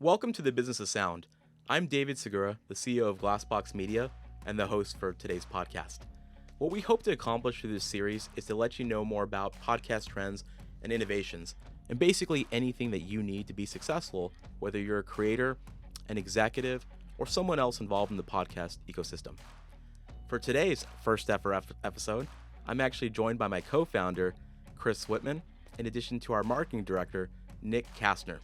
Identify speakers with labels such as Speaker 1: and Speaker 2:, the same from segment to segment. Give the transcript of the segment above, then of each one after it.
Speaker 1: Welcome to the Business of Sound. I'm David Segura, the CEO of Glassbox Media and the host for today's podcast. What we hope to accomplish through this series is to let you know more about podcast trends and innovations, and basically anything that you need to be successful, whether you're a creator, an executive, or someone else involved in the podcast ecosystem. For today's first ever episode, I'm actually joined by my co-founder, Chris Whitman, in addition to our marketing director, Nick Casnter.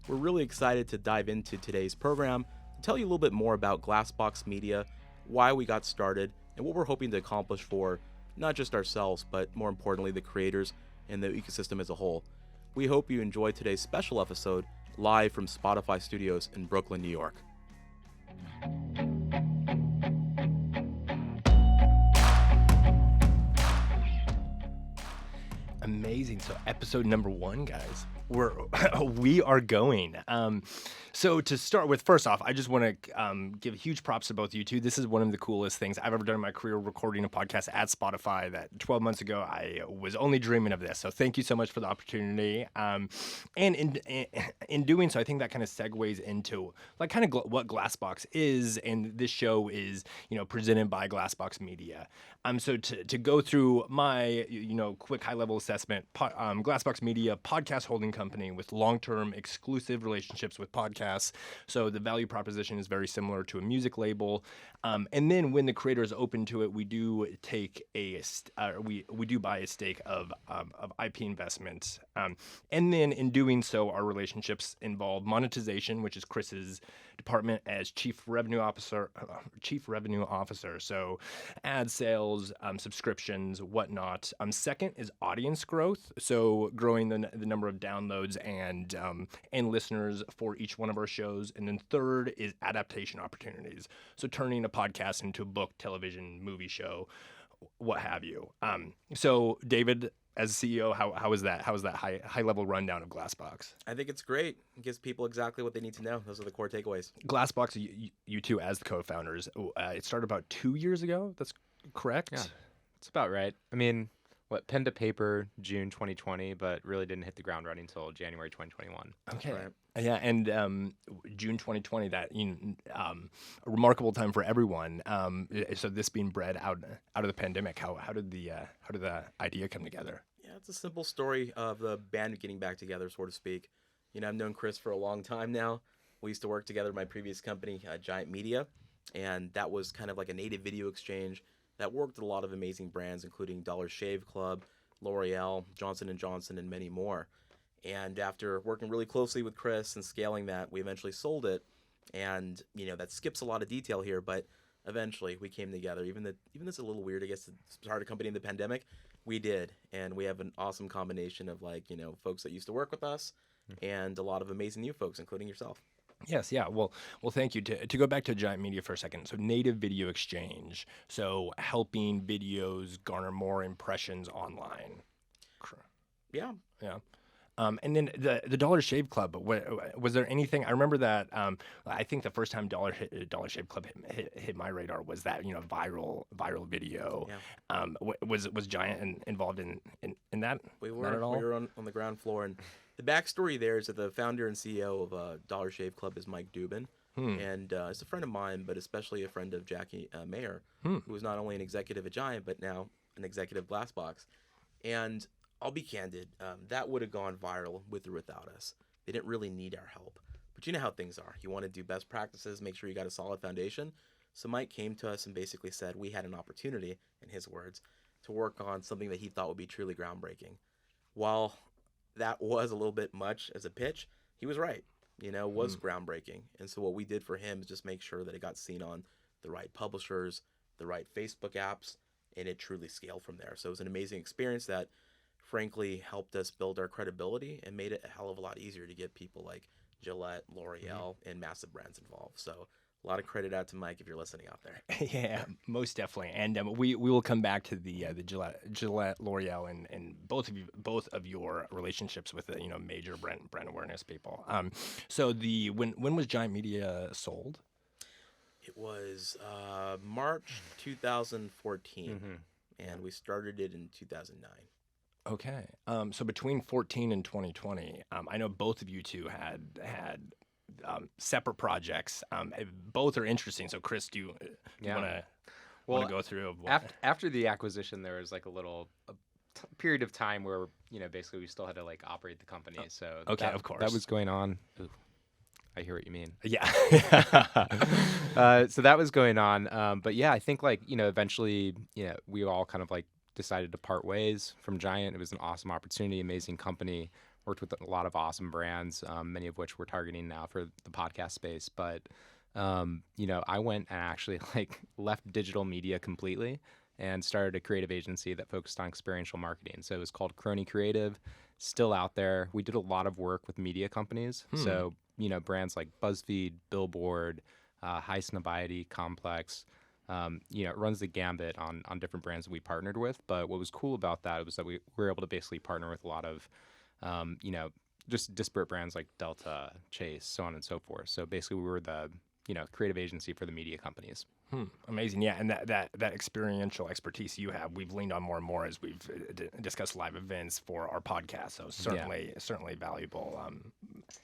Speaker 1: We're really excited to dive into today's program to tell you a little bit more about Glassbox Media, why we got started, and what we're hoping to accomplish for not just ourselves, but more importantly, the creators and the ecosystem as a whole. We hope you enjoy today's special episode live from Spotify Studios in Brooklyn, New York.
Speaker 2: Amazing. So episode number 1, guys, we are going. So to start with, first off, I just want to give huge props to both of you two. This is one of the coolest things I've ever done in my career, recording a podcast at Spotify. That 12 months ago, I was only dreaming of this. So thank you so much for the opportunity. And in doing so, I think that kind of segues into like kind of what Glassbox is, and this show is, presented by Glassbox Media. So to go through my, quick high-level assessment, Glassbox Media, podcast holding company with long-term exclusive relationships with podcasts. So the value proposition is very similar to a music label. And then when the creator is open to it, we do take we do buy a stake of IP investments. And then in doing so, our relationships involve monetization, which is Chris's department as chief revenue officer. So ad sales, subscriptions, whatnot. Second is audience growth. So growing the number of downloads and listeners for each one of our shows. And then third is adaptation opportunities. So turning a podcast into a book, television, movie show, what have you. So David, as CEO, how is that? How is that high level rundown of Glassbox?
Speaker 1: I think it's great. It gives people exactly what they need to know. Those are the core takeaways.
Speaker 2: Glassbox, you two as the co-founders, it started about 2 years ago. That's correct?
Speaker 3: Yeah, that's about right. I mean, pen to paper June 2020, but really didn't hit the ground running until January 2021.
Speaker 2: Okay.
Speaker 1: Right.
Speaker 2: Yeah, and June 2020, that a remarkable time for everyone. So this being bred out of the pandemic, how did the idea come together?
Speaker 1: Yeah, it's a simple story of the band getting back together, so to speak. I've known Chris for a long time now. We used to work together in my previous company, Giant Media, and that was kind of like a native video exchange that worked with a lot of amazing brands, including Dollar Shave Club, L'Oreal, Johnson & Johnson, and many more. And after working really closely with Chris and scaling that, we eventually sold it. And, that skips a lot of detail here, but eventually we came together. Even though it's a little weird, I guess, to start a company in the pandemic, we did. And we have an awesome combination of folks that used to work with us and a lot of amazing new folks, including yourself.
Speaker 2: Yes, yeah. Well, thank you. To go back to Giant Media for a second, so native video exchange, so helping videos garner more impressions online.
Speaker 1: Yeah.
Speaker 2: Yeah. And then the Dollar Shave Club, was there anything? I remember that. I think the first time Dollar Shave Club hit my radar was that viral video.
Speaker 1: Yeah.
Speaker 2: Was Giant involved in that?
Speaker 1: We
Speaker 2: Not at all?
Speaker 1: were on the ground floor, and the backstory there is that the founder and CEO of Dollar Shave Club is Mike Dubin, and it's a friend of mine, but especially a friend of Jackie Mayer, who is not only an executive at Giant, but now an executive Glassbox. And I'll be candid, that would have gone viral with or without us. They didn't really need our help. But you know how things are. You want to do best practices, make sure you got a solid foundation. So Mike came to us and basically said we had an opportunity, in his words, to work on something that he thought would be truly groundbreaking. While that was a little bit much as a pitch, he was right. Was groundbreaking. And so what we did for him is just make sure that it got seen on the right publishers, the right Facebook apps, and it truly scaled from there. So it was an amazing experience that frankly helped us build our credibility and made it a hell of a lot easier to get people like Gillette, L'Oreal, and massive brands involved. So a lot of credit out to Mike if you're listening out there.
Speaker 2: Yeah, most definitely. And we will come back to the Gillette, L'Oreal, and both of your relationships with the major brand awareness people. So when was Giant Media sold?
Speaker 1: It was March 2014, and we started it in 2009.
Speaker 2: Okay. So between 14 and 2020, I know both of you two had separate projects. Both are interesting. So, Chris, do you
Speaker 3: Yeah.
Speaker 2: want to go through?
Speaker 3: After the acquisition, there was like a period of time where basically we still had to like operate the company. So
Speaker 2: Okay, of course.
Speaker 3: that was going on. Ooh, I hear what you mean.
Speaker 2: Yeah.
Speaker 3: So that was going on. But yeah, I think like eventually we all kind of like decided to part ways from Giant. It was an awesome opportunity, amazing company. Worked with a lot of awesome brands, many of which we're targeting now for the podcast space. But I went and actually like left digital media completely and started a creative agency that focused on experiential marketing. So it was called Crony Creative, still out there. We did a lot of work with media companies. So, brands like BuzzFeed, Billboard, High Snobiety, Complex. It runs the gambit on different brands that we partnered with. But what was cool about that was that we were able to basically partner with a lot of, just disparate brands like Delta, Chase, so on and so forth. So basically we were the, creative agency for the media companies.
Speaker 2: Amazing. Yeah. And that experiential expertise you have, we've leaned on more and more as we've discussed live events for our podcast. So certainly valuable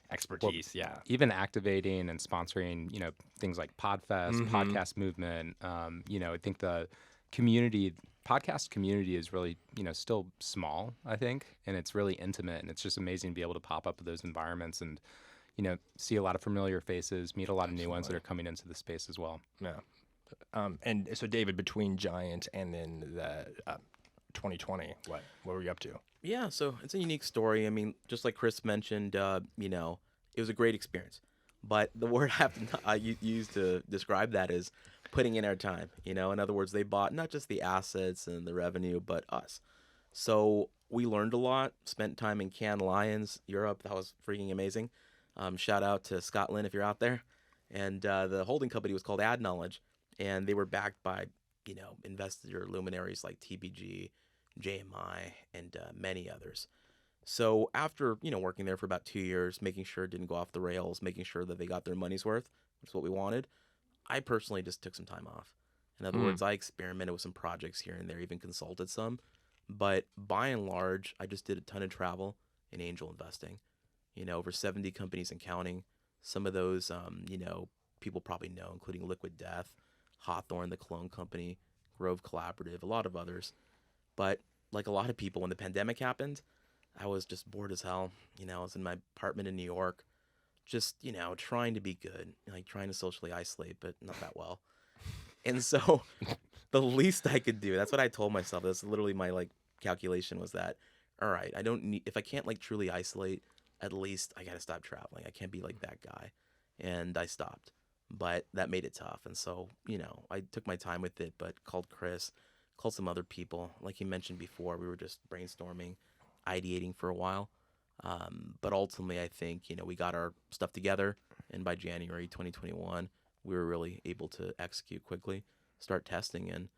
Speaker 2: expertise. Yeah.
Speaker 3: Even activating and sponsoring, things like Podfest, podcast movement. I think the podcast community is really, still small, I think, and it's really intimate, and it's just amazing to be able to pop up with those environments and, see a lot of familiar faces, meet a lot of new ones that are coming into the space as well.
Speaker 2: Yeah. And so, David, between Giant and then the 2020, what were you up to?
Speaker 1: Yeah, so it's a unique story. I mean, just like Chris mentioned, it was a great experience. But the word I use to describe that is putting in our time. In other words, they bought not just the assets and the revenue, but us. So we learned a lot, spent time in Cannes Lions, Europe. That was freaking amazing. Shout out to Scotland if you're out there. And the holding company was called Ad Knowledge, and they were backed by, investor luminaries like TPG, JMI, and many others. So after, working there for about 2 years, making sure it didn't go off the rails, making sure that they got their money's worth, which is what we wanted, I personally just took some time off. In other words, I experimented with some projects here and there, even consulted some. But by and large, I just did a ton of travel and angel investing. Over 70 companies and counting. Some of those, people probably know, including Liquid Death, Hawthorne, the Cologne Company, Grove Collaborative, a lot of others. But like a lot of people, when the pandemic happened, I was just bored as hell. I was in my apartment in New York, just, trying to be good, like trying to socially isolate, but not that well. And so the least I could do, that's what I told myself. That's literally my calculation was that, all right, I don't need, if I can't truly isolate, at least I got to stop traveling. I can't be like that guy. And I stopped, but that made it tough. And so, I took my time with it, but called Chris, called some other people. Like he mentioned before, we were just brainstorming, ideating for a while. But ultimately, I think, we got our stuff together. And by January 2021, we were really able to execute quickly, start testing. And,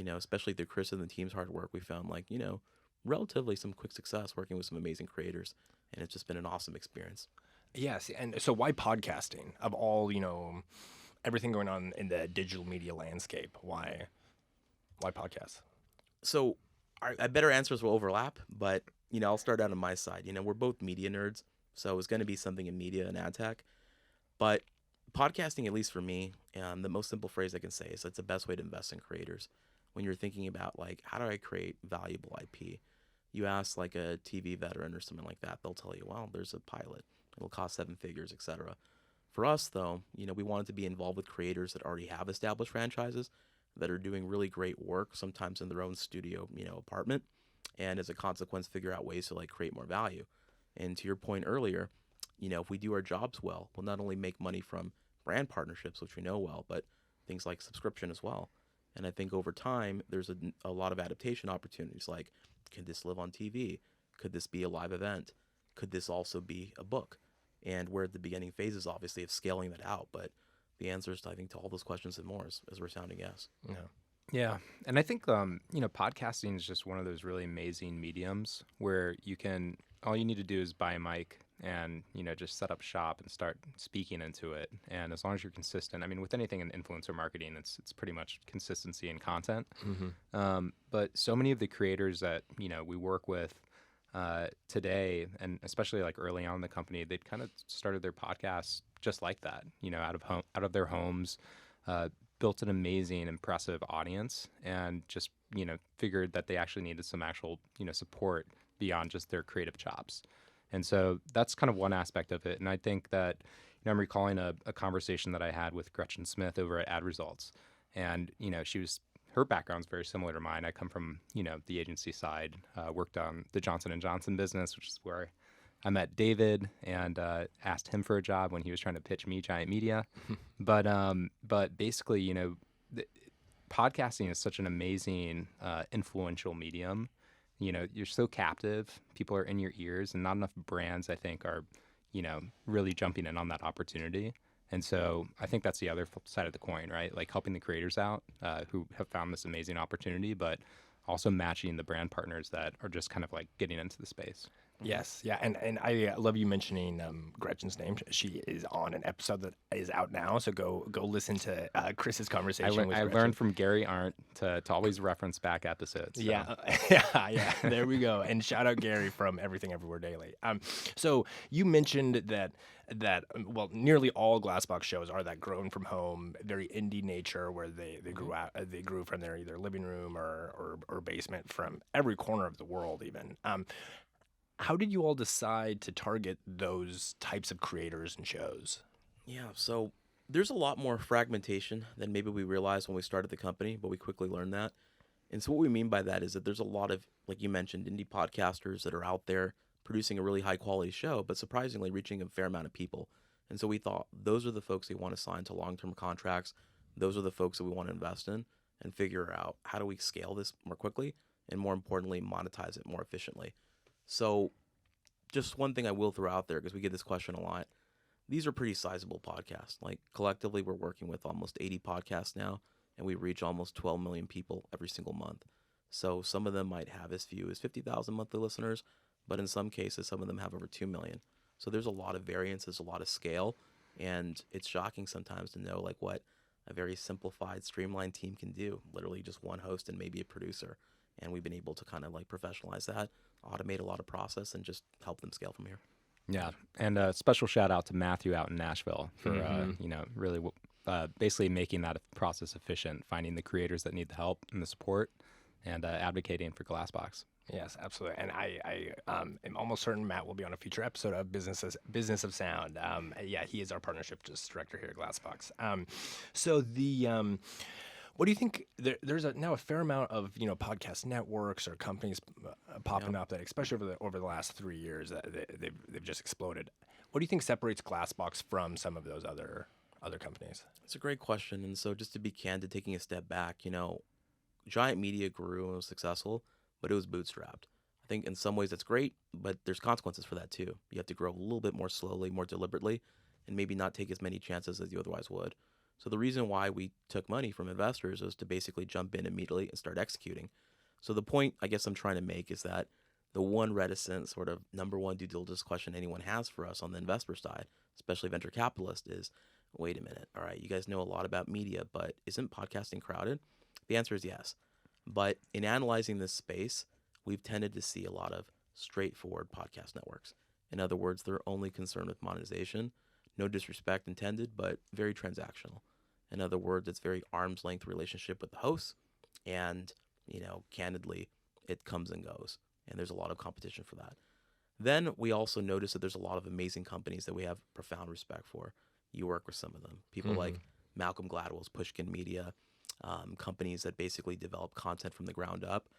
Speaker 1: especially through Chris and the team's hard work, we found relatively some quick success working with some amazing creators. And it's just been an awesome experience.
Speaker 2: Yes. And so why podcasting of all, everything going on in the digital media landscape? Why podcasts?
Speaker 1: So I better answers will overlap, but, I'll start out on my side. We're both media nerds, so it was going to be something in media and ad tech. But podcasting, at least for me, the most simple phrase I can say is it's the best way to invest in creators. When you're thinking about, how do I create valuable IP? You ask, a TV veteran or something like that, they'll tell you, well, there's a pilot. It'll cost 7 figures, etc. For us, though, we wanted to be involved with creators that already have established franchises that are doing really great work, sometimes in their own studio, apartment, and as a consequence, figure out ways to create more value. And to your point earlier, if we do our jobs well, we'll not only make money from brand partnerships, which we know well, but things like subscription as well. And I think over time, there's a lot of adaptation opportunities. Could this live on TV? Could this be a live event? Could this also be a book? And we're at the beginning phases, obviously, of scaling that out. But the answers, I think, to all those questions and more is a resounding yes.
Speaker 2: Yeah.
Speaker 3: Yeah. And I think, podcasting is just one of those really amazing mediums where all you need to do is buy a mic and, just set up shop and start speaking into it. And as long as you're consistent, I mean, with anything in influencer marketing, it's pretty much consistency in content. But so many of the creators that, we work with, today, and especially like early on in the company, they'd kind of started their podcasts just like that, out of their homes, built an amazing, impressive audience, and just figured that they actually needed some actual support beyond just their creative chops. And so that's kind of one aspect of it. And I think that I'm recalling a conversation that I had with Gretchen Smith over at Ad Results, and her background's very similar to mine. I come from the agency side, worked on the Johnson & Johnson business, which is where I met David and asked him for a job when he was trying to pitch me Giant Media. But basically, podcasting is such an amazing, influential medium. You're so captive. People are in your ears, and not enough brands, I think, are, really jumping in on that opportunity. And so I think that's the other side of the coin, right? Like helping the creators out who have found this amazing opportunity, but also matching the brand partners that are just kind of like getting into the space.
Speaker 2: Yes, yeah, and I love you mentioning Gretchen's name. She is on an episode that is out now, so go listen to Chris's conversation with
Speaker 3: I
Speaker 2: Gretchen.
Speaker 3: learned from Gary Arndt to always reference back eepisodes. So.
Speaker 2: Yeah, there we go. And shout out Gary from Everything Everywhere Daily. So you mentioned that nearly all Glassbox shows are that grown from home, very indie nature, where they grew from their either living room or basement from every corner of the world, even. How did you all decide to target those types of creators and shows?
Speaker 1: Yeah, so there's a lot more fragmentation than maybe we realized when we started the company, but we quickly learned that. And so what we mean by that is that there's a lot of, like you mentioned, indie podcasters that are out there producing a really high quality show, but surprisingly reaching a fair amount of people. And so we thought those are the folks we want to sign to long-term contracts. Those are the folks that we want to invest in and figure out how do we scale this more quickly and, more importantly, monetize it more efficiently. So just one thing I will throw out there, because we get this question a lot. These are pretty sizable podcasts. Like collectively, we're working with almost 80 podcasts now, and we reach almost 12 million people every single month. So some of them might have as few as 50,000 monthly listeners, but in some cases, some of them have over 2 million. So there's a lot of variance, there's a lot of scale, and it's shocking sometimes to know like what a very simplified, streamlined team can do. Literally just one host and maybe a producer. And we've been able to kind of like professionalize that, automate a lot of process, and just help them scale from here.
Speaker 3: Yeah, and a special shout out to Matthew out in Nashville for really basically making that process efficient, finding the creators that need the help and the support, and advocating for Glassbox.
Speaker 2: Yes, absolutely. And I am almost certain Matt will be on a future episode of Business of Sound. He is our partnerships director here at Glassbox. What do you think? There's now a fair amount of podcast networks or companies popping up that, especially over the last 3 years, they've just exploded. What do you think separates Glassbox from some of those other companies?
Speaker 1: It's a great question. And so just to be candid, taking a step back, Giant Media grew and was successful, but it was bootstrapped. I think in some ways that's great, but there's consequences for that too. You have to grow a little bit more slowly, more deliberately, and maybe not take as many chances as you otherwise would. So the reason why we took money from investors was to basically jump in immediately and start executing. So the point I guess I'm trying to make is that the one reticent sort of number one due diligence question anyone has for us on the investor side, especially venture capitalist, is, wait a minute, all right, you guys know a lot about media, but isn't podcasting crowded? The answer is yes. But in analyzing this space, we've tended to see a lot of straightforward podcast networks. In other words, they're only concerned with monetization. No disrespect intended, but very transactional. In other words, it's very arm's length relationship with the hosts, and candidly, it comes and goes, and there's a lot of competition for that. Then we also notice that there's a lot of amazing companies that we have profound respect for. You work with some of them, people like Malcolm Gladwell's Pushkin Media, companies that basically develop content from the ground up.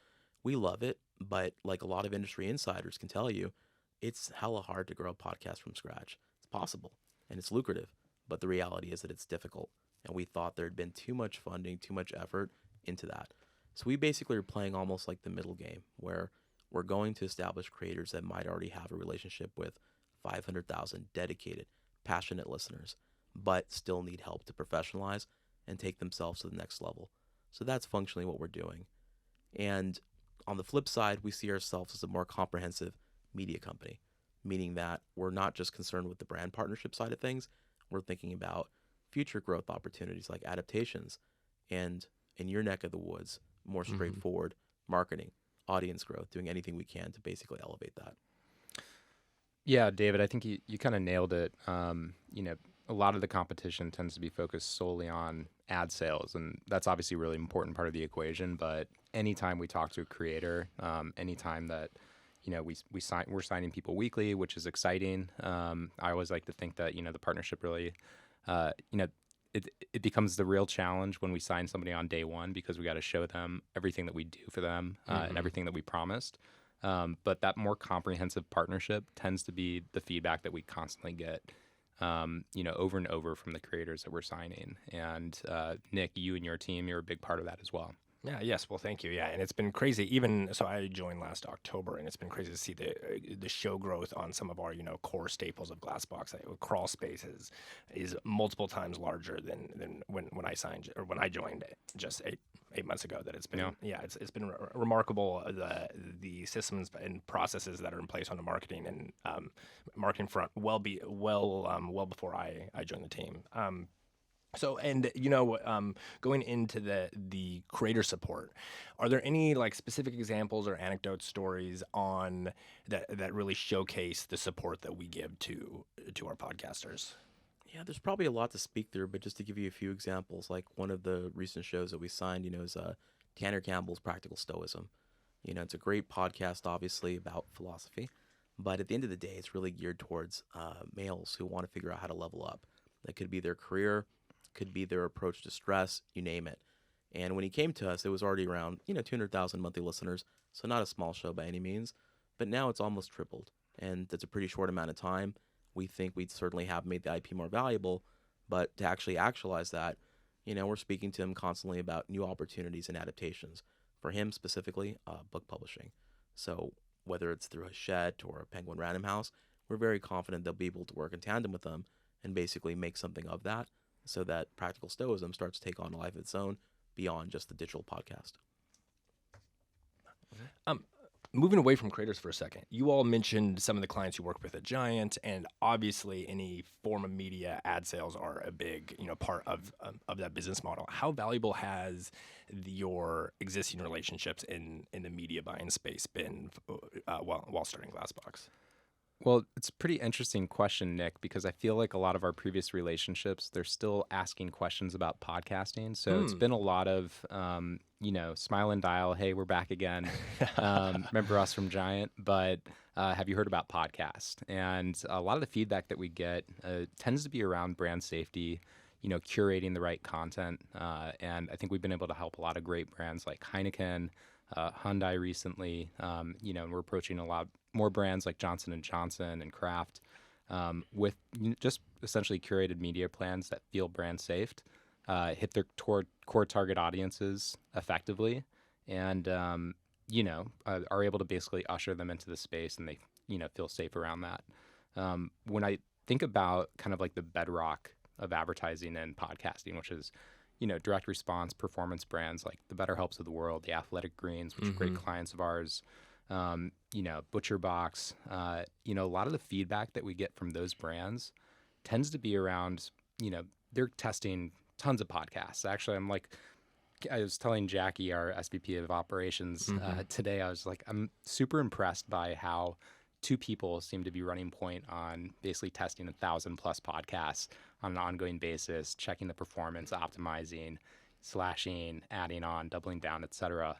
Speaker 1: We love it, but like a lot of industry insiders can tell you, it's hella hard to grow a podcast from scratch. It's possible. And it's lucrative, but the reality is that it's difficult. And we thought there had been too much funding, too much effort into that. So we basically are playing almost like the middle game, where we're going to establish creators that might already have a relationship with 500,000 dedicated, passionate listeners, but still need help to professionalize and take themselves to the next level. So that's functionally what we're doing. And on the flip side, we see ourselves as a more comprehensive media company, meaning that we're not just concerned with the brand partnership side of things. We're thinking about future growth opportunities like adaptations, and in your neck of the woods, more straightforward marketing, audience growth, doing anything we can to basically elevate that.
Speaker 3: Yeah, David, I think you kind of nailed it. A lot of the competition tends to be focused solely on ad sales, and that's obviously a really important part of the equation. But anytime we talk to a creator, anytime that we're signing people weekly, which is exciting. I always like to think that the partnership really, it becomes the real challenge when we sign somebody on day one, because we got to show them everything that we do for them and everything that we promised. But that more comprehensive partnership tends to be the feedback that we constantly get, over and over from the creators that we're signing. And Nick, you and your team, you're a big part of that as well.
Speaker 2: Yeah. Yes. Well, thank you. Yeah, and it's been crazy. Even so, I joined last October, and it's been crazy to see the show growth on some of our core staples of Glassbox. Crawl Space is multiple times larger than when I signed or when I joined just eight months ago. That it's been it's been remarkable, the systems and processes that are in place on the marketing and marketing front well before I joined the team. So, and going into the creator support, are there any like specific examples or anecdote stories on that really showcase the support that we give to our podcasters?
Speaker 1: Yeah, there's probably a lot to speak through, but just to give you a few examples, like one of the recent shows that we signed, is Tanner Campbell's Practical Stoicism. It's a great podcast, obviously, about philosophy, but at the end of the day, it's really geared towards males who want to figure out how to level up. That could be their career, could be their approach to stress, you name it. And when he came to us, it was already around 200,000 monthly listeners, so not a small show by any means, but now it's almost tripled, and that's a pretty short amount of time. We think we'd certainly have made the IP more valuable, but to actually actualize that, we're speaking to him constantly about new opportunities and adaptations. For him specifically, book publishing. So whether it's through a Hachette or a Penguin Random House, we're very confident they'll be able to work in tandem with them and basically make something of that, so that Practical Stoicism starts to take on a life of its own beyond just the digital podcast.
Speaker 2: Moving away from creators for a second, you all mentioned some of the clients you work with at Giant, and obviously any form of media ad sales are a big part of that business model. How valuable has your existing relationships in the media buying space been while starting Glassbox?
Speaker 3: Well, it's a pretty interesting question, Nick, because I feel like a lot of our previous relationships, they're still asking questions about podcasting. So it's been a lot of, smile and dial. Hey, we're back again. Remember us from Giant, but have you heard about podcast? And a lot of the feedback that we get tends to be around brand safety, curating the right content. And I think we've been able to help a lot of great brands like Heineken, Hyundai recently, and we're approaching a lot more brands like Johnson & Johnson and Kraft with just essentially curated media plans that feel brand safe, hit their core target audiences effectively, and, are able to basically usher them into the space, and they, feel safe around that. When I think about kind of like the bedrock of advertising and podcasting, which is direct response performance brands like the Better Helps of the world, the Athletic Greens, which are great clients of ours, Butcher Box, a lot of the feedback that we get from those brands tends to be around, they're testing tons of podcasts. Actually, I was telling Jackie, our SVP of operations, today, I was like, I'm super impressed by how two people seem to be running point on basically testing 1,000+ podcasts on an ongoing basis, checking the performance, optimizing, slashing, adding on, doubling down, etc.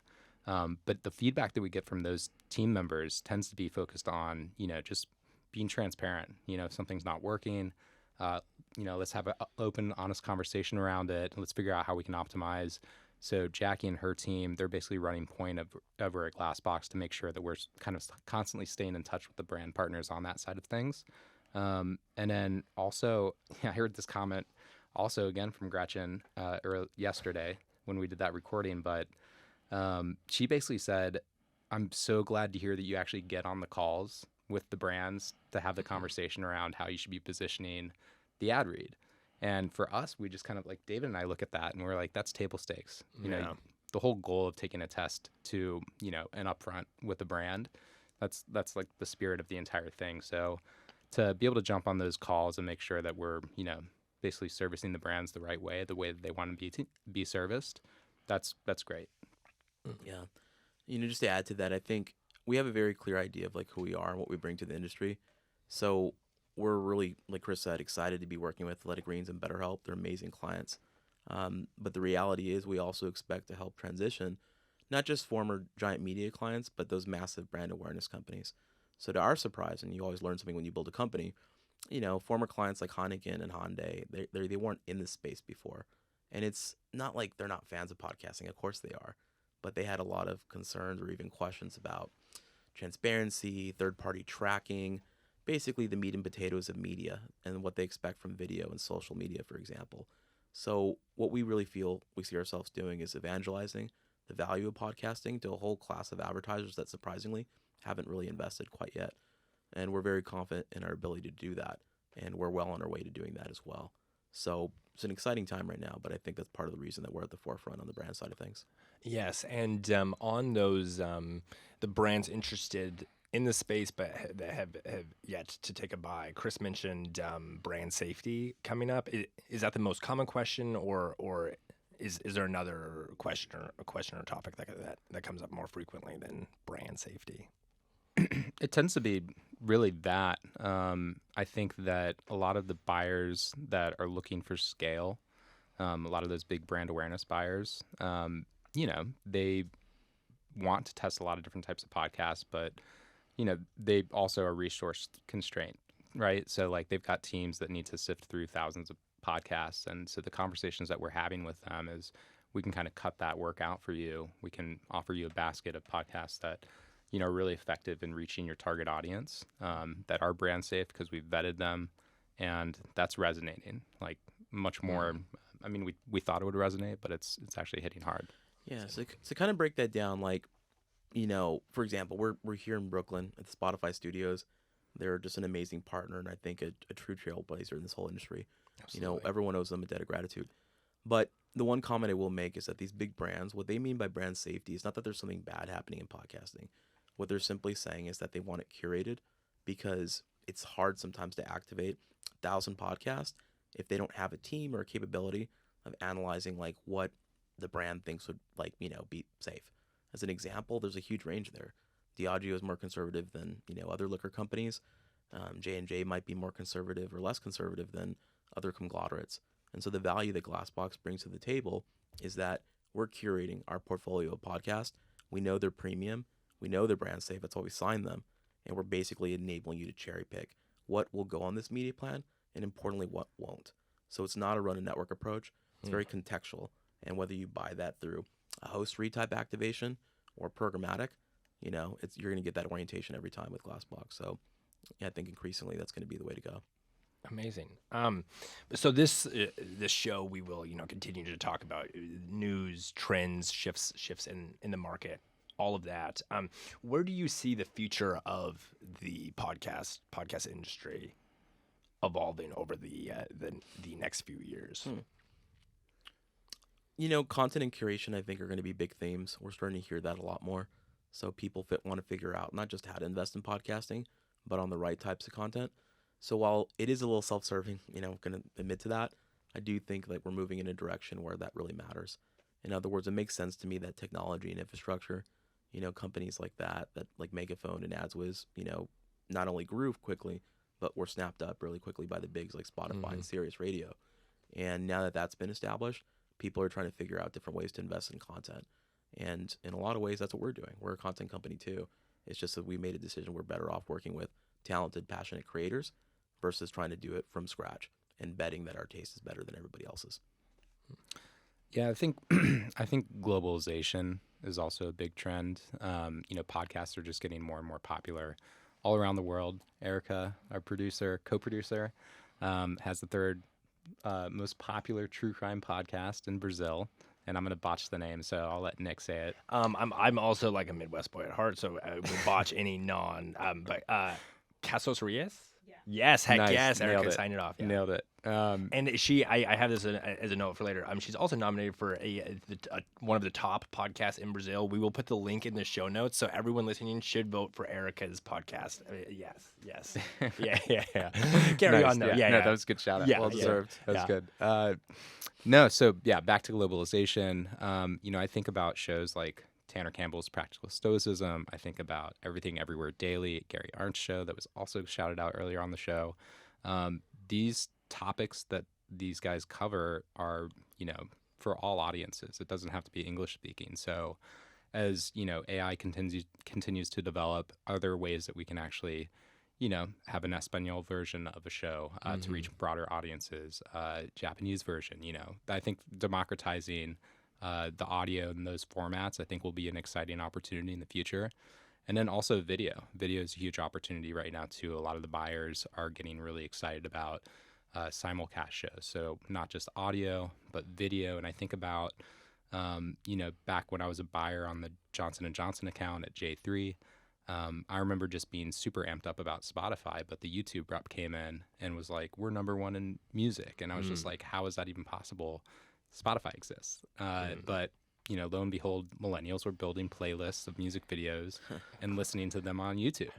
Speaker 3: But the feedback that we get from those team members tends to be focused on, just being transparent. If something's not working, let's have an open, honest conversation around it. Let's figure out how we can optimize. So Jackie and her team, they're basically running point over at Glassbox to make sure that we're kind of constantly staying in touch with the brand partners on that side of things. And then also, I heard this comment also again from Gretchen yesterday when we did that recording, but she basically said, I'm so glad to hear that you actually get on the calls with the brands to have the conversation around how you should be positioning the ad read. And for us, we just kind of like David and I look at that and we're like, that's table stakes. The whole goal of taking a test to, an upfront with the brand, that's like the spirit of the entire thing. So to be able to jump on those calls and make sure that we're, basically servicing the brands the way that they want to be serviced, that's great.
Speaker 1: Yeah. Just to add to that, I think we have a very clear idea of like who we are and what we bring to the industry. So we're really, like Chris said, excited to be working with Athletic Greens and BetterHelp. They're amazing clients. But the reality is we also expect to help transition not just former giant media clients, but those massive brand awareness companies. So to our surprise, and you always learn something when you build a company, former clients like Heineken and Hyundai, they weren't in this space before. And it's not like they're not fans of podcasting. Of course they are. But they had a lot of concerns or even questions about transparency, third-party tracking, basically the meat and potatoes of media and what they expect from video and social media, for example. So what we really feel we see ourselves doing is evangelizing the value of podcasting to a whole class of advertisers that surprisingly haven't really invested quite yet. And we're very confident in our ability to do that. And we're well on our way to doing that as well. So it's an exciting time right now, but I think that's part of the reason that we're at the forefront on the brand side of things.
Speaker 2: Yes, and on those, the brands interested in the space but that have yet to take a buy. Chris mentioned brand safety coming up. Is that the most common question, or is there another question or topic that comes up more frequently than brand safety?
Speaker 3: It tends to be really that. I think that a lot of the buyers that are looking for scale, a lot of those big brand awareness buyers, they want to test a lot of different types of podcasts, but, they also are resource constrained, right? So like they've got teams that need to sift through thousands of podcasts. And so the conversations that we're having with them is we can kind of cut that work out for you. We can offer you a basket of podcasts that, are really effective in reaching your target audience, that are brand safe because we've vetted them, and that's resonating like much more. I mean, we thought it would resonate, but it's actually hitting hard.
Speaker 1: Yeah, so kind of break that down, like, for example, we're here in Brooklyn at the Spotify studios. They're just an amazing partner, and I think a true trailblazer in this whole industry.
Speaker 2: Absolutely.
Speaker 1: Everyone owes them a debt of gratitude. But the one comment I will make is that these big brands, what they mean by brand safety is not that there's something bad happening in podcasting. What they're simply saying is that they want it curated because it's hard sometimes to activate 1,000 podcasts if they don't have a team or a capability of analyzing like what the brand thinks would be safe. As an example, there's a huge range there. Diageo is more conservative than other liquor companies. J&J might be more conservative or less conservative than other conglomerates. And so the value that Glassbox brings to the table is that we're curating our portfolio of podcasts. We know they're premium. We know they're brand safe. That's why we sign them. And we're basically enabling you to cherry pick what will go on this media plan and importantly, what won't. So it's not a run a network approach. It's very contextual. And whether you buy that through a host read type activation or programmatic, you're going to get that orientation every time with Glassbox. So I think increasingly that's going to be the way to go.
Speaker 2: Amazing. So this show we will continue to talk about news, trends, shifts in the market, all of that. Where do you see the future of the podcast industry evolving over the next few years?
Speaker 1: Content and curation, I think, are going to be big themes. We're starting to hear that a lot more. So people want to figure out not just how to invest in podcasting, but on the right types of content. So while it is a little self-serving, I'm going to admit to that, I do think like we're moving in a direction where that really matters. In other words, it makes sense to me that technology and infrastructure, companies like that like Megaphone and AdsWiz, not only grew quickly, but were snapped up really quickly by the bigs like Spotify and Sirius Radio. And now that that's been established, people are trying to figure out different ways to invest in content. And in a lot of ways, that's what we're doing. We're a content company too. It's just that we made a decision we're better off working with talented, passionate creators versus trying to do it from scratch and betting that our taste is better than everybody else's.
Speaker 3: Yeah, I think globalization is also a big trend. Podcasts are just getting more and more popular all around the world. Erica, our co-producer, has the third most popular true crime podcast in Brazil. And I'm going to botch the name, so I'll let Nick say it.
Speaker 2: I'm also like a Midwest boy at heart, so I would botch any but Casos Reyes? Yeah. Yes, heck
Speaker 3: nice.
Speaker 2: yes,
Speaker 3: Nailed
Speaker 2: Erica
Speaker 3: it.
Speaker 2: signed it off. Yeah.
Speaker 3: Nailed it.
Speaker 2: And I have this as a note for later. She's also nominated for one of the top podcasts in Brazil. We will put the link in the show notes, so everyone listening should vote for Erica's podcast. Yes. Yeah. Carry on though.
Speaker 3: Yeah, that was a good shout out.
Speaker 2: Yeah,
Speaker 3: well deserved.
Speaker 2: Yeah.
Speaker 3: That was good. Back to globalization. I think about shows like Tanner Campbell's Practical Stoicism. I think about Everything Everywhere Daily, Gary Arndt's show that was also shouted out earlier on the show. These topics that these guys cover are, for all audiences. It doesn't have to be English speaking. So as, AI continues to develop, are there ways that we can actually, have an Espanol version of a show to reach broader audiences, Japanese version, I think democratizing the audio in those formats, I think will be an exciting opportunity in the future. And then also video. Video is a huge opportunity right now too. A lot of the buyers are getting really excited about simulcast shows. So not just audio, but video. And I think about, back when I was a buyer on the Johnson & Johnson account at J3, I remember just being super amped up about Spotify, but the YouTube rep came in and was like, we're #1 in music. And I was just like, how is that even possible? Spotify exists. But, lo and behold, millennials were building playlists of music videos and listening to them on YouTube.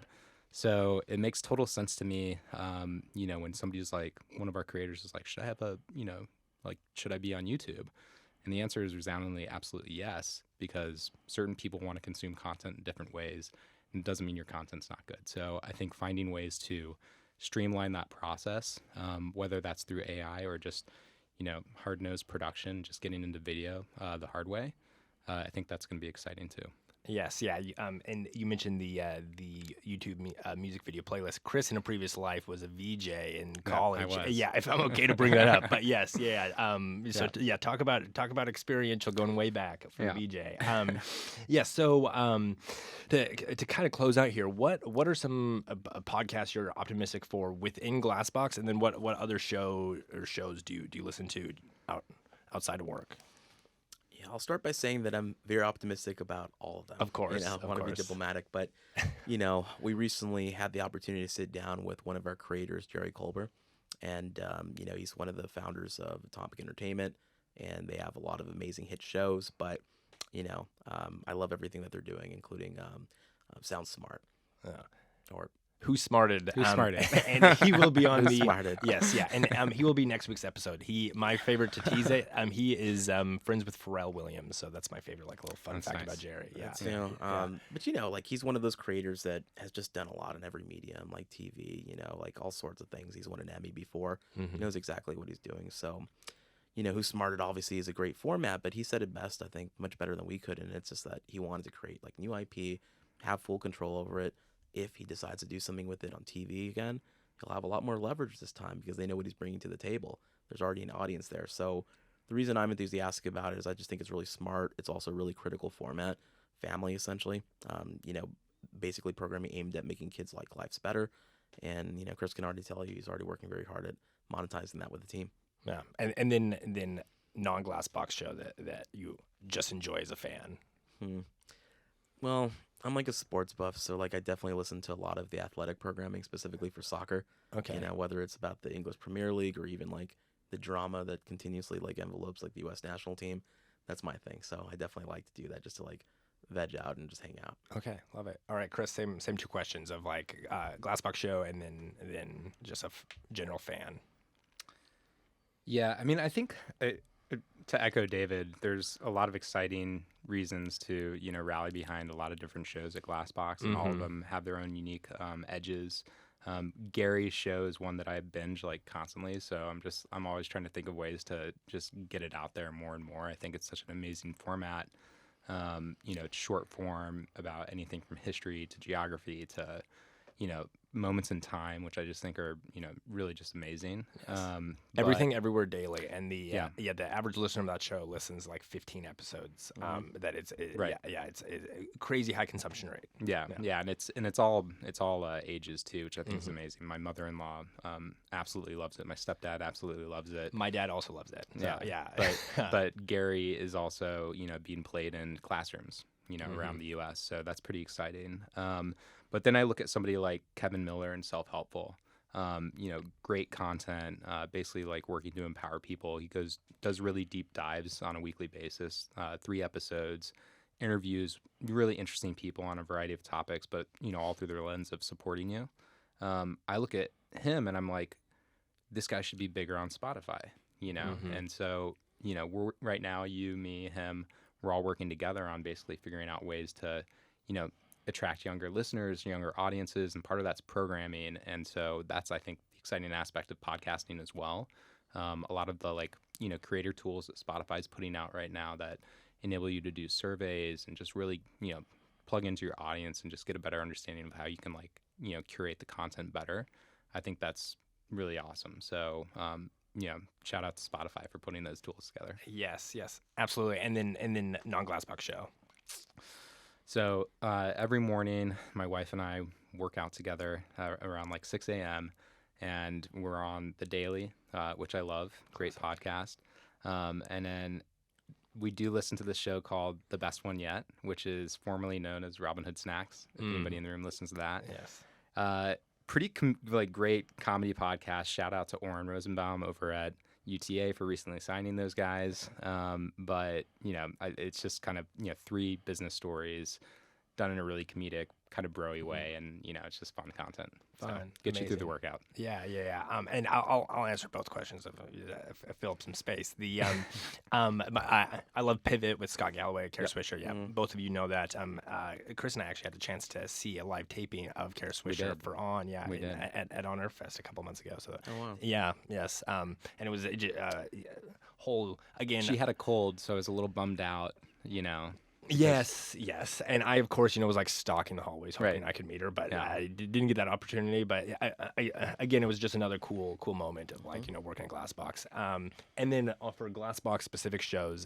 Speaker 3: So it makes total sense to me, when somebody's like, one of our creators is like, should I have should I be on YouTube? And the answer is resoundingly absolutely yes, because certain people want to consume content in different ways. And it doesn't mean your content's not good. So I think finding ways to streamline that process, whether that's through AI or just, hard-nosed production, just getting into video the hard way, I think that's going to be exciting too.
Speaker 2: Yes, yeah, and you mentioned the YouTube music video playlist. Chris, in a previous life, was a VJ in college.
Speaker 3: I was.
Speaker 2: Yeah, if I'm okay to bring that up, but yes, yeah. Talk about experiential going way back from VJ. So to kind of close out here, what are some podcasts you're optimistic for within Glassbox, and then what other shows do you listen to outside of work?
Speaker 1: I'll start by saying that I'm very optimistic about all of them.
Speaker 2: Of course.
Speaker 1: I want to be diplomatic, but, we recently had the opportunity to sit down with one of our creators, Jerry Colbert, and, he's one of the founders of Atomic Entertainment, and they have a lot of amazing hit shows, but, I love everything that they're doing, including Sound Smart. Or
Speaker 2: Who Smarted?
Speaker 3: Who Smarted?
Speaker 2: And he will be on
Speaker 1: Who Smarted.
Speaker 2: Yes, yeah, and he will be next week's episode. My favorite to tease it. He is friends with Pharrell Williams, so that's my favorite little fun fact about Jerry. Yeah,
Speaker 1: but he's one of those creators that has just done a lot in every medium, like TV, all sorts of things. He's won an Emmy before. He knows exactly what he's doing. So, Who Smarted obviously is a great format, but he said it best, I think, much better than we could. And it's just that he wanted to create new IP, have full control over it. If he decides to do something with it on TV again, he'll have a lot more leverage this time because they know what he's bringing to the table. There's already an audience there. So the reason I'm enthusiastic about it is I just think it's really smart. It's also a really critical format, family essentially. Basically programming aimed at making kids' lives better. And Chris can already tell you he's already working very hard at monetizing that with the team.
Speaker 2: Yeah, and then non-Glassbox show that you just enjoy as a fan.
Speaker 1: Well, I'm a sports buff, so I definitely listen to a lot of the athletic programming specifically for soccer.
Speaker 2: Okay.
Speaker 1: Whether it's about the English Premier League or even the drama that continuously envelopes the U.S. national team. That's my thing. So I definitely like to do that just to veg out and just hang out.
Speaker 2: Okay, love it. All right, Chris, same two questions of Glassbox show and then just a general fan.
Speaker 3: Yeah, I mean, I think to echo David, there's a lot of exciting reasons to rally behind a lot of different shows at Glassbox, and all of them have their own unique edges. Gary's show is one that I binge constantly, so I'm always trying to think of ways to just get it out there more and more. I think it's such an amazing format. It's short form about anything from history to geography to moments in time, which I just think are really just amazing.
Speaker 2: Yes. Everything Everywhere Daily, and the average listener of that show listens 15 episodes. That it's a crazy high consumption rate.
Speaker 3: Yeah, and it's all ages too, which I think is amazing. My mother-in-law absolutely loves it. My stepdad absolutely loves it.
Speaker 2: My dad also loves it. So, yeah.
Speaker 3: But Gary is also being played in classrooms around the U.S. So that's pretty exciting. But then I look at somebody like Kevin Miller and Self-Helpful, great content, basically working to empower people. He does really deep dives on a weekly basis, 3 episodes, interviews really interesting people on a variety of topics, but, all through their lens of supporting you. I look at him and I'm like, this guy should be bigger on Spotify, and so, we're right now, you, me, him, we're all working together on basically figuring out ways to, attract younger listeners, younger audiences, and part of that's programming. And so that's, I think, the exciting aspect of podcasting as well. A lot of the creator tools that Spotify's putting out right now that enable you to do surveys and just really, plug into your audience and just get a better understanding of how you can curate the content better. I think that's really awesome. So, shout out to Spotify for putting those tools together.
Speaker 2: Yes, absolutely. And then non-Glassbox show.
Speaker 3: So every morning, my wife and I work out together around 6 a.m. and we're on The Daily, which I love. Great podcast. And then we do listen to this show called The Best One Yet, which is formerly known as Robin Hood Snacks. If anybody in the room listens to that.
Speaker 2: Yes.
Speaker 3: Pretty great comedy podcast. Shout out to Oren Rosenbaum over at UTA for recently signing those guys. But it's just kind of, 3 business stories done in a really comedic, kind of broy way. And, it's just fun content.
Speaker 2: Fun.
Speaker 3: So get you through
Speaker 2: Amazing.
Speaker 3: the workout.
Speaker 2: Yeah. And I'll answer both questions if I fill up some space. The I love Pivot with Scott Galloway, Kara Swisher. Yeah, both of you know that. Chris and I actually had the chance to see a live taping of Kara Swisher for On. Yeah,
Speaker 3: we did.
Speaker 2: At On Earth Fest a couple months ago. So
Speaker 1: wow.
Speaker 2: Yeah. Yes. And it was whole again.
Speaker 3: She had a cold, so I was a little bummed out.
Speaker 2: Yes, and I, of course, was stalking the hallways, hoping
Speaker 3: Right.
Speaker 2: I could meet her, but
Speaker 3: Yeah.
Speaker 2: I didn't get that opportunity. But I again, it was just another cool moment of working at Glassbox. And then for Glassbox specific shows,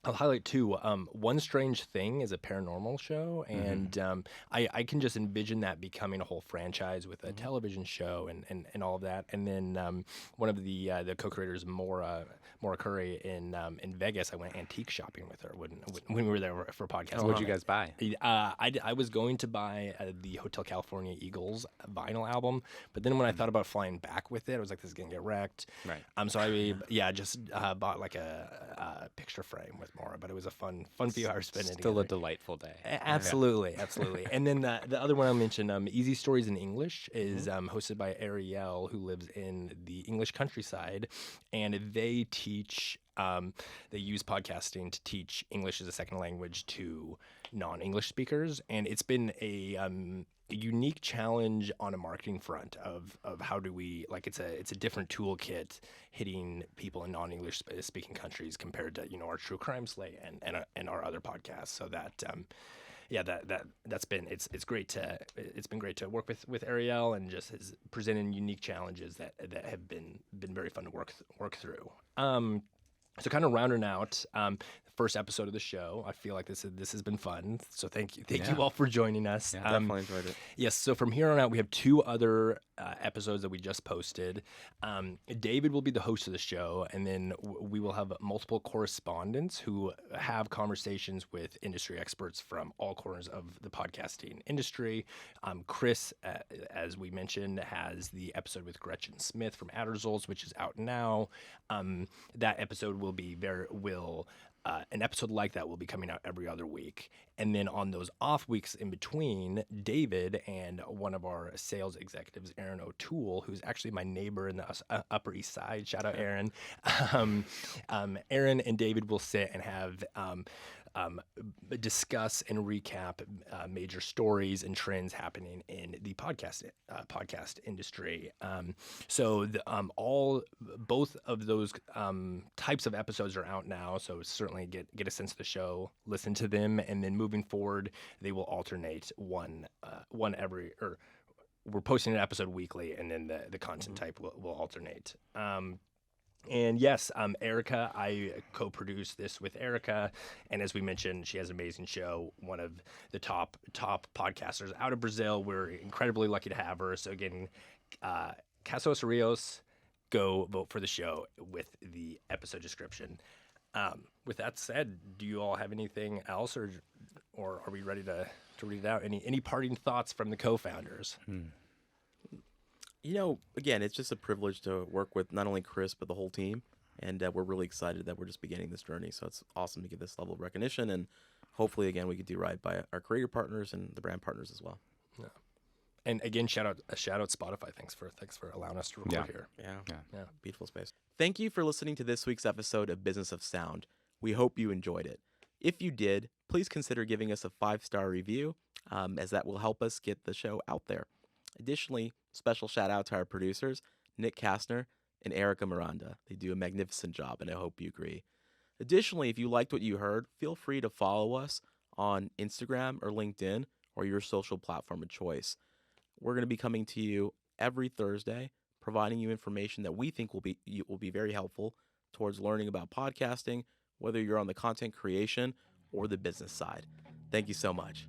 Speaker 2: I'll highlight 2. One Strange Thing is a paranormal show, and I can just envision that becoming a whole franchise with a television show and all of that. And then one of the co-creators, Maura Curry in Vegas, I went antique shopping with her when we were there for podcasting.
Speaker 3: What'd you guys buy?
Speaker 2: I was going to buy the Hotel California Eagles vinyl album, but then when I thought about flying back with it, I was like, this is gonna get wrecked.
Speaker 3: Right.
Speaker 2: So I just bought a picture frame with Maura, but it was a fun few hours spending
Speaker 3: Still a
Speaker 2: together.
Speaker 3: delightful day.
Speaker 2: Absolutely. And then the other one I mentioned, Easy Stories in English, is hosted by Ariel, who lives in the English countryside, and they use podcasting to teach English as a second language to non-English speakers, and it's been a unique challenge on a marketing front of how do we it's a different toolkit hitting people in non-English speaking countries compared to our true crime slate and our other podcasts. So that that's been it's been great to work with Ariel, and just has presented unique challenges that have been very fun to work through. So kind of rounding out the first episode of the show, I feel like this has been fun. So thank you all for joining us.
Speaker 3: Yeah, definitely enjoyed it.
Speaker 2: Yes. So from here on out, we have 2 other episodes that we just posted. David will be the host of the show, and then we will have multiple correspondents who have conversations with industry experts from all corners of the podcasting industry. Chris, as we mentioned, has the episode with Gretchen Smith from Ad Results, which is out now. That episode will be an episode like that will be coming out every other week. And then on those off weeks in between, David and one of our sales executives, Aaron O'Toole, who's actually my neighbor in the Upper East Side, shout out Aaron. Aaron and David will sit and have discuss and recap major stories and trends happening in the podcast industry. So both of those types of episodes are out now. So certainly get a sense of the show, listen to them, and then moving forward, they will alternate one we're posting an episode weekly, and then the content type will alternate. And yes, Erica, I co-produced this with Erica, and as we mentioned, she has an amazing show, one of the top podcasters out of Brazil. We're incredibly lucky to have her. So again, Casos Rios, go vote for the show with the episode description. With that said, do you all have anything else, or are we ready to read it out? Any parting thoughts from the co-founders?
Speaker 1: Again, it's just a privilege to work with not only Chris, but the whole team. And we're really excited that we're just beginning this journey. So it's awesome to get this level of recognition. And hopefully, again, we can do right by our creator partners and the brand partners as well.
Speaker 2: Yeah. And again, shout out Spotify. Thanks for allowing us to record here.
Speaker 1: Yeah. Beautiful space. Thank you for listening to this week's episode of Business of Sound. We hope you enjoyed it. If you did, please consider giving us a 5-star review, as that will help us get the show out there. Additionally, special shout out to our producers, Nick Casnter and Erica Miranda. They do a magnificent job, and I hope you agree. Additionally, if you liked what you heard, feel free to follow us on Instagram or LinkedIn or your social platform of choice. We're going to be coming to you every Thursday, providing you information that we think will be very helpful towards learning about podcasting, whether you're on the content creation or the business side. Thank you so much.